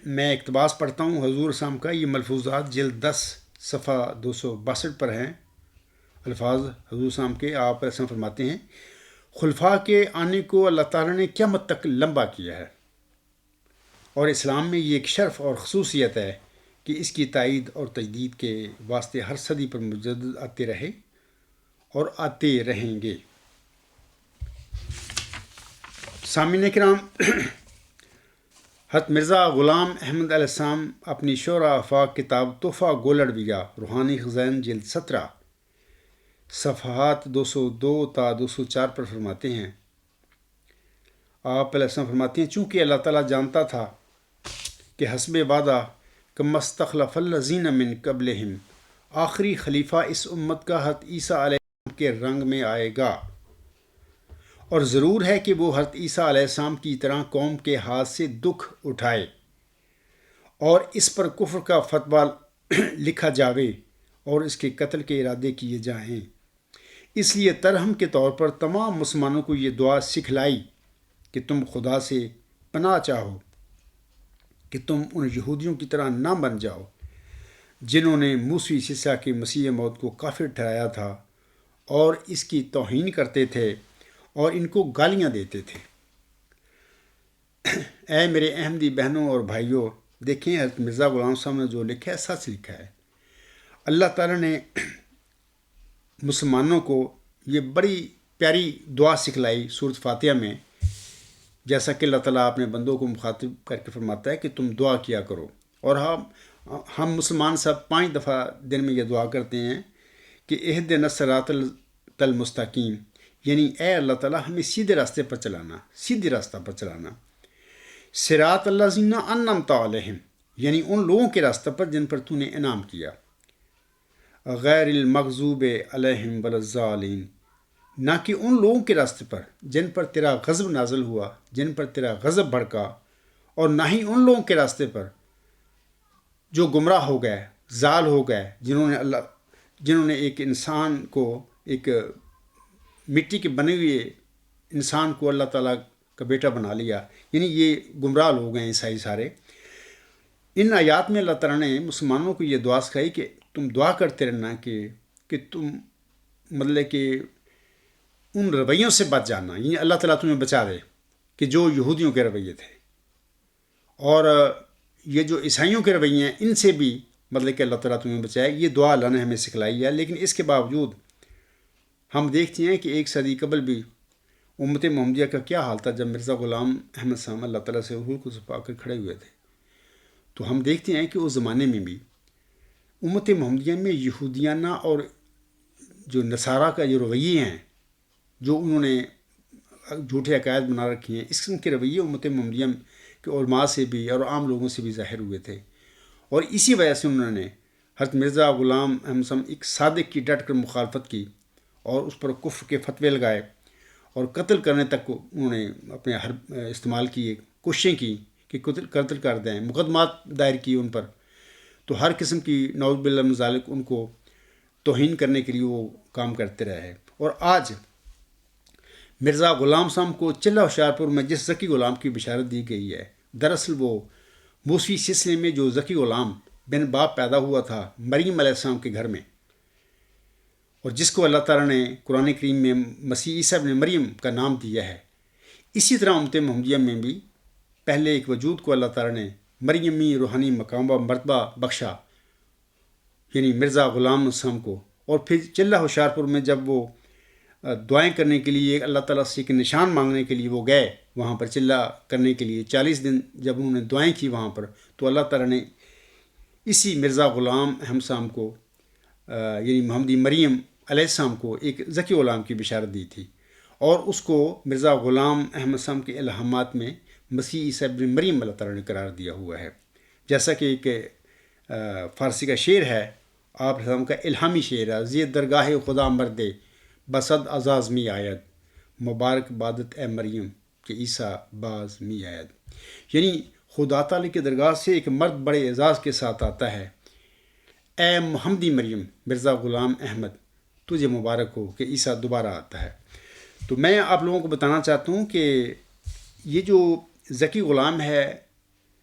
میں اقتباس پڑھتا ہوں حضور صاحب کا، یہ ملفوظات جلد 10 صفحہ 262 پر ہیں۔ الفاظ حضور صاحب کے، آپ ایسا فرماتے ہیں خلفاء کے آنے کو اللہ تعالیٰ نے قیامت تک لمبا کیا ہے، اور اسلام میں یہ ایک شرف اور خصوصیت ہے کہ اس کی تائید اور تجدید کے واسطے ہر صدی پر مجدد آتے رہے اور آتے رہیں گے۔ سامعین کرام، حضرت مرزا غلام احمد علیہ السلام اپنی شعرا آفاق کتاب تحفہ گولڑ بیگا روحانی خزائن جلد 17 صفحات 202 تا 204 پر فرماتے ہیں۔ آپ علیہ السلام فرماتے ہیں چونکہ اللہ تعالیٰ جانتا تھا کہ حسب وعدہ کما استخلف الذین من قبلہم آخری خلیفہ اس امت کا حضرت عیسیٰ علیہ السلام کے رنگ میں آئے گا، اور ضرور ہے کہ وہ حضرت عیسیٰ علیہ السلام کی طرح قوم کے ہاتھ سے دکھ اٹھائے اور اس پر کفر کا فتویٰ لکھا جاوے اور اس کے قتل کے ارادے کیے جائیں۔ اس لیے ترہم کے طور پر تمام مسلمانوں کو یہ دعا سکھلائی کہ تم خدا سے پناہ چاہو کہ تم ان یہودیوں کی طرح نہ بن جاؤ جنہوں نے موسوی سلسلہ کے مسیح موعود کو کافر ٹھہرایا تھا اور اس کی توہین کرتے تھے اور ان کو گالیاں دیتے تھے۔ اے میرے احمدی بہنوں اور بھائیوں، دیکھیں حضرت مرزا غلام صاحب نے جو لکھا ہے سچ لکھا ہے۔ اللہ تعالیٰ نے مسلمانوں کو یہ بڑی پیاری دعا سکھلائی سورۃ فاتحہ میں، جیسا کہ اللہ تعالیٰ اپنے بندوں کو مخاطب کر کے فرماتا ہے کہ تم دعا کیا کرو، اور ہم مسلمان سب 5 دفعہ دن میں یہ دعا کرتے ہیں کہ اہدنا الصراط المستقیم، یعنی اے اللہ تعالیٰ ہمیں سیدھے راستے پر چلانا، سیدھے راستہ پر چلانا۔ صراط الذین انعمت علیہم، یعنی ان لوگوں کے راستہ پر جن پر تو نے انعام کیا۔ غیر المغضوب علیہم ولا الضالین، نہ کہ ان لوگوں کے راستے پر جن پر تیرا غضب نازل ہوا، جن پر تیرا غضب بھڑکا، اور نہ ہی ان لوگوں کے راستے پر جو گمراہ ہو گئے، ضال ہو گئے، جنہوں نے ایک انسان کو، ایک مٹی کے بنے ہوئے انسان کو اللہ تعالیٰ کا بیٹا بنا لیا. یعنی یہ گمراہ لوگ ہیں عیسائی سارے. ان آیات میں اللہ تعالیٰ نے مسلمانوں کو یہ دعا سکھائی کہ تم دعا کرتے رہنا کہ تم مطلب کہ ان رویوں سے بچ جانا. یعنی اللہ تعالیٰ تمہیں بچا دے کہ جو یہودیوں کے رویے تھے، اور یہ جو عیسائیوں کے رویے ہیں ان سے بھی مطلب کہ اللہ تعالیٰ تمہیں بچائے. یہ دعا اللہ نے ہمیں سکھلائی ہے. لیکن اس کے باوجود ہم دیکھتے ہیں کہ 1 صدی قبل بھی امت محمدیہ کا کیا حال تھا جب مرزا غلام احمد صاحب اللہ تعالیٰ سے حقوق کو چھپا کر کھڑے ہوئے تھے. تو ہم دیکھتے ہیں کہ اس زمانے میں بھی امت محمدیہ میں یہودیانہ اور جو نصارہ کا جو رویے ہیں، جو انہوں نے جھوٹے عقائد بنا رکھے ہیں، اس قسم کے رویے امت محمدیہ کے علماء سے بھی اور عام لوگوں سے بھی ظاہر ہوئے تھے. اور اسی وجہ سے انہوں نے حضرت مرزا غلام احمد صاحب ایک صادق کی ڈٹ کر مخالفت کی اور اس پر کفر کے فتوے لگائے اور قتل کرنے تک کو انہوں نے اپنے استعمال کیے، کوششیں کی کہ قتل کر دیں، مقدمات دائر کی ان پر. تو ہر قسم کی نعوذ باللہ من ذالک ان کو توہین کرنے کے لیے وہ کام کرتے رہے. اور آج مرزا غلام صاحب کو چلہ ہوشیارپور میں جس ذکی غلام کی بشارت دی گئی ہے، دراصل وہ موسوی سلسلے میں جو ذکی غلام بن باپ پیدا ہوا تھا مریم علیہ السلام کے گھر میں، اور جس کو اللہ تعالیٰ نے قرآن کریم میں مسیح عیسیٰ ابن مریم کا نام دیا ہے. اسی طرح امت محمدیہ میں بھی پہلے ایک وجود کو اللہ تعالیٰ نے مریمی روحانی مقام و مرتبہ بخشا، یعنی مرزا غلام صاحب کو. اور پھر چلہ ہوشیارپور میں جب وہ دعائیں کرنے کے لیے اللہ تعالیٰ سے ایک نشان مانگنے کے لیے وہ گئے وہاں پر چلہ کرنے کے لیے، 40 دن جب انہوں نے دعائیں کی وہاں پر، تو اللہ تعالیٰ نے اسی مرزا غلام احمد صاحب کو یعنی محمدی مریم علیہ السلام کو ایک ذکی غلام کی بشارت دی تھی. اور اس کو مرزا غلام احمد صاحب کے الہامات میں مسیح عیسیٰ ابن مریم اللہ تعالیٰ نے قرار دیا ہوا ہے. جیسا کہ ایک فارسی کا شعر ہے، آپ السلام کا الہامی شعر ہے، زی درگاہ خدا مردے بسد اعزاز می آید، مبارک بادت اے مریم کہ عیسیٰ باز می آید. یعنی خدا تعالی کی درگاہ سے ایک مرد بڑے اعزاز کے ساتھ آتا ہے، اے محمدی مریم مرزا غلام احمد تجھے مبارک ہو کہ عیسیٰ دوبارہ آتا ہے. تو میں آپ لوگوں کو بتانا چاہتا ہوں کہ یہ جو ذکی غلام ہے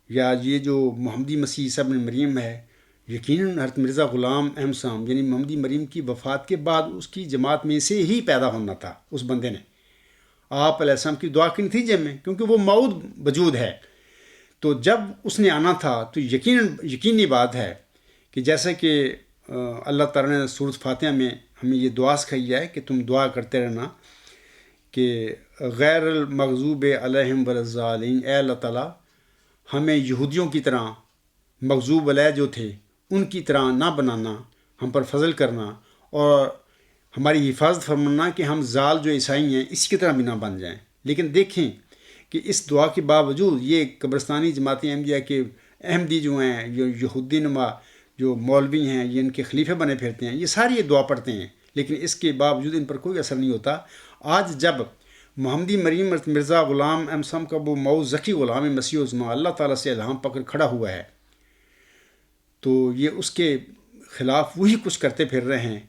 یا یہ جو محمدی مسیح عیسیٰ ابن مریم ہے، یقیناً حضرت مرزا غلام احمد صاحب یعنی محمدی مریم کی وفات کے بعد اس کی جماعت میں سے ہی پیدا ہونا تھا. اس بندے نے آپ علیہ السلام کی دعا کے نتیجے میں، کیونکہ وہ موعود وجود ہے، تو جب اس نے آنا تھا تو یقینی بات ہے کہ جیسے کہ اللہ تعالیٰ نے سورۃ فاتحہ میں ہمیں یہ دعا سکھائی ہے کہ تم دعا کرتے رہنا کہ غیر المغضوب علیہم ولاضالین، اے اللہ تعالیٰ ہمیں یہودیوں کی طرح مغضوب علیہ جو تھے ان کی طرح نہ بنانا، ہم پر فضل کرنا اور ہماری حفاظت فرمانا کہ ہم ضال جو عیسائی ہیں اس کی طرح بھی نہ بن جائیں. لیکن دیکھیں کہ اس دعا کے باوجود یہ قبرستانی جماعت احمدیہ کے احمدی جو ہیں، یہودی نما جو مولوی ہیں، یہ ان کے خلیفے بنے پھرتے ہیں، یہ ساری یہ دعا پڑھتے ہیں، لیکن اس کے باوجود ان پر کوئی اثر نہیں ہوتا. آج جب محمدی مریم مرزا غلام احمد صاحب کا وہ موعود ذکی غلام مسیح عظمیٰ اللہ تعالیٰ سے الہام پکڑ کھڑا ہوا ہے، تو یہ اس کے خلاف وہی کچھ کرتے پھر رہے ہیں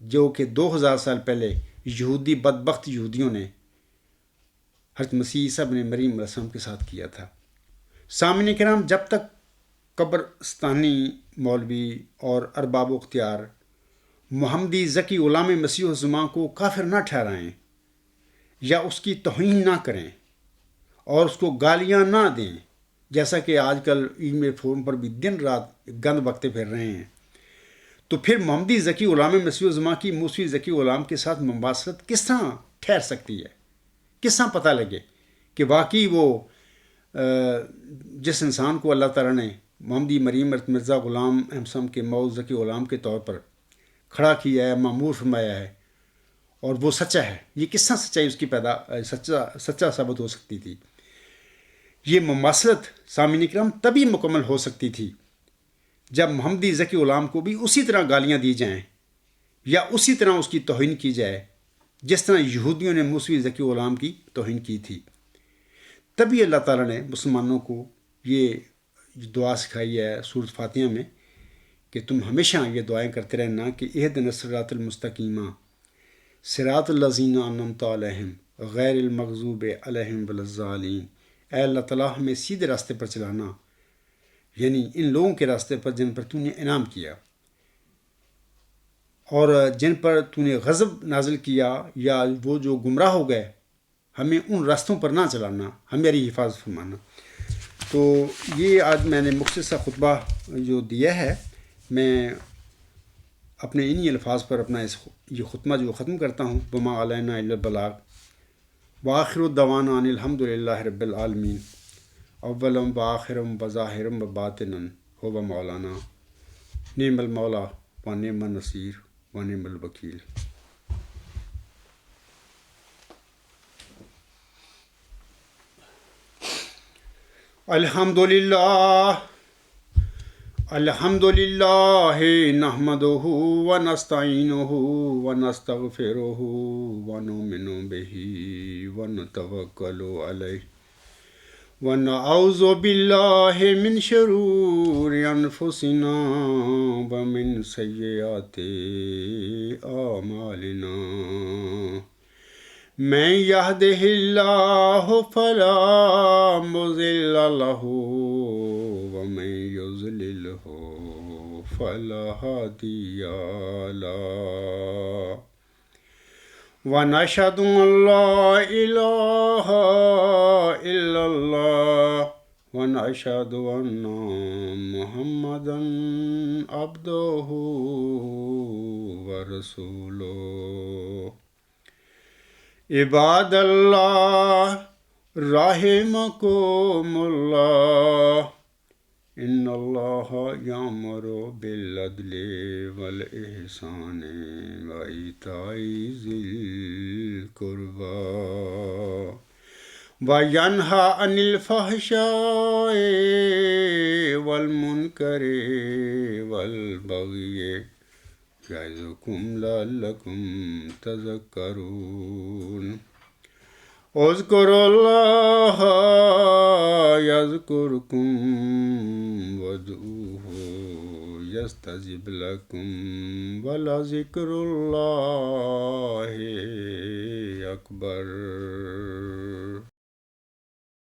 جو کہ 2000 سال پہلے یہودی بدبخت یہودیوں نے حضرت مسیح عیسیٰ ابن مریم علیہ السلام کے ساتھ کیا تھا. سامعین کرام، جب تک قبرستانی مولوی اور ارباب و اختیار محمدی ذکی غلام مسیح عظمیٰ کو کافر نہ ٹھہرائیں یا اس کی توہین نہ کریں اور اس کو گالیاں نہ دیں، جیسا کہ آج کل ای میل فورم پر بھی دن رات گند بکتے پھر رہے ہیں، تو پھر محمدی ذکی غلام مسیح عظمیٰ کی موسوی ذکی غلام کے ساتھ مماثلت کس طرح ٹھہر سکتی ہے؟ کس طرح پتہ لگے کہ واقعی وہ جس انسان کو اللہ تعالیٰ نے محمدی مریم مرزا غلام احمد صاحب کے موعود ذکی غلام کے طور پر کھڑا کیا ہے، معمور فرمایا ہے، اور وہ سچا ہے، یہ کس طرح سچائی اس کی سچا ثابت ہو سکتی تھی؟ یہ مماثلت سامعین کرام تبھی مکمل ہو سکتی تھی جب محمدی ذکی غلام کو بھی اسی طرح گالیاں دی جائیں یا اسی طرح اس کی توہین کی جائے جس طرح یہودیوں نے موسوی ذکی غلام کی توہین کی تھی. تبھی اللہ تعالیٰ نے مسلمانوں کو یہ دعا سکھائی ہے سورۃ فاتحہ میں کہ تم ہمیشہ یہ دعائیں کرتے رہنا کہ اہدنا الصراط المستقیم صراط الذین انعمت علیہم غیر المغضوب علیہم ولا الضالین، اے اللہ تعالیٰ ہمیں سیدھے راستے پر چلانا، یعنی ان لوگوں کے راستے پر جن پر تو نے انعام کیا، اور جن پر تو نے غضب نازل کیا یا وہ جو گمراہ ہو گئے، ہمیں ان راستوں پر نہ چلانا، ہماری حفاظت فرمانا۔ تو یہ آج میں نے مختصر خطبہ جو دیا ہے، میں اپنے انہی الفاظ پر اپنا یہ خطبہ جو ختم کرتا ہوں، وما علینا الا البلاغ، وآخر الدعوانا ان الحمد للہ رب العالمین، اولم وآخرم وظاہرم وباطنن هو مولانا نعم المولا ونعم النصیر ونعم الوکیل۔ الحمد للہ نحمدہ ونستعینہ ونستغفرہ ونؤمن بہ ونتوکل علیہ ونعوذ باللہ من شرور انفسنا ومن سیئات اعمالنا، من یہدہ اللہ فلا مضل لہ ومن یضللہ فلا ہادی لہ، ونشہد ان لا الہ الا اللہ ونشہد ان محمدا عبدہ ورسولہ۔ عباد اللہ رحمکم اللہ، ان اللہ یامر بالعدل والاحسان وایتاء ذی القربی وینہی عن الفحشاء والمنکر والبغی یعظکم لعلکم تذکرون۔ اذکروا اللہ یذکرکم وادعوہ یستجب لکم ولذکر اللہ اکبر۔